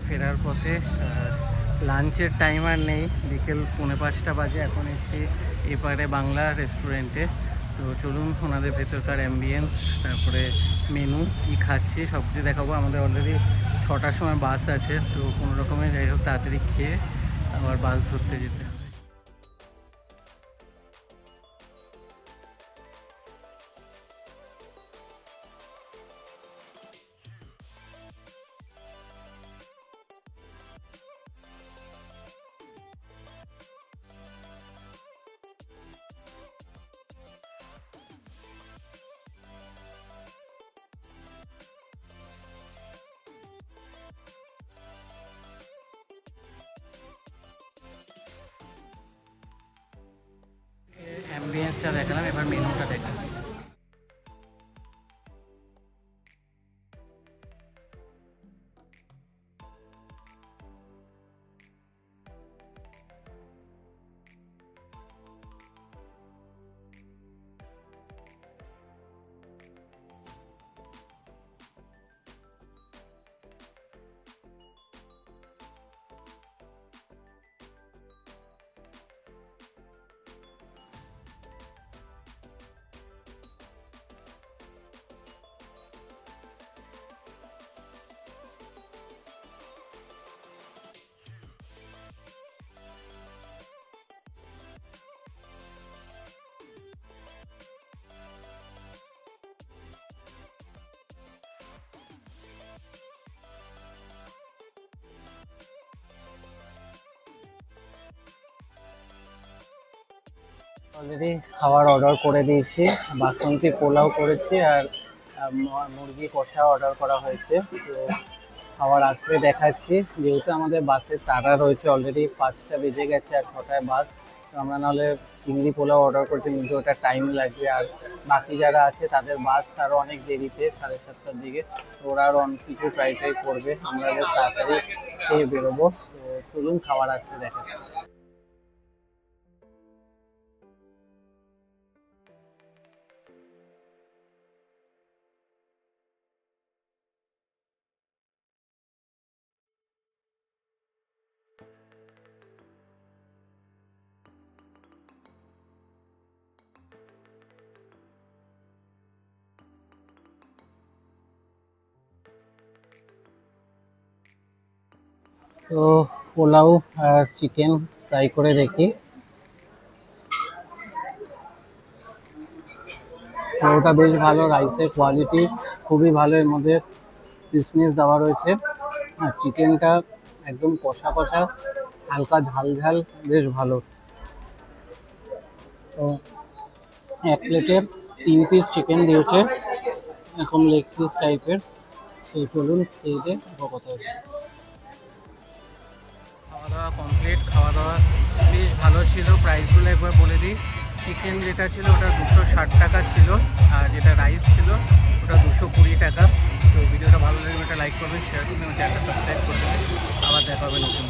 ফেরার পথে লাঞ্চের টাইম আর নেই, বিকেল 4:45 বাজে। এখন এসছি এপারে বাংলা রেস্টুরেন্টে। তো চলুন ওনাদের ভেতরকার অ্যাম্বিয়েন্স, তারপরে মেনু কি খাচ্ছি সব কিছু দেখাবো। আমাদের অলরেডি 6টার সময় বাস আছে, তো কোনো রকমে যাই হোক তাড়াতাড়ি খেয়ে আবার বাস ধরতে যেতে হবে। অ্যাম্বিয়েন্সটা দেখালাম, এবার মেনুটা দেখালাম। অলরেডি খাবার অর্ডার করে দিয়েছি, বাসন্তী পোলাও করেছি আর মুরগি কষা অর্ডার করা হয়েছে। তো খাবার আসলে দেখাচ্ছি, যেহেতু আমাদের বাসের তাড়া রয়েছে, অলরেডি 5টা বেজে গেছে আর 6টায় বাস। তো আমরা নাহলে চিংড়ি পোলাও অর্ডার করতে, কিন্তু ওটা টাইম লাগবে। আর বাকি যারা আছে তাদের বাস আরও অনেক দেরিতে, 7:30টার দিকে। তো ওরা আরও অনেক কিছু ট্রাই করবে, আমরা বেশ তাড়াতাড়ি খেয়ে বেরোবো। তো চলুন খাবার আসলে দেখাচ্ছি। তো পোলাও আর চিকেন ট্রাই করে দেখি। পোলাওটা বেশ ভালো, রাইসের কোয়ালিটি খুবই ভালো, এর মধ্যে কিশমিশ দেওয়া রয়েছে। আর চিকেনটা একদম কষা কষা, হালকা ঝাল ঝাল, বেশ ভালো। তো এক প্লেটে 3 পিস চিকেন দিয়েছে, এখন লেগ পিস টাইপের। তো চলুন খেয়ে দিয়ে কথা হচ্ছে। খাওয়া দাওয়া কমপ্লিট, খাওয়া দাওয়া বেশ ভালো ছিল। প্রাইসগুলো একবার বলে দিই। চিকেন যেটা ছিল ওটা 260 টাকা ছিল, আর যেটা রাইস ছিল ওটা 220 টাকা। তো ভিডিওটা ভালো লাগলে একটা লাইক করবেন, শেয়ার করবেন, চ্যানেলটা সাবস্ক্রাইব করবেন। আবার দেখা হবে নতুন।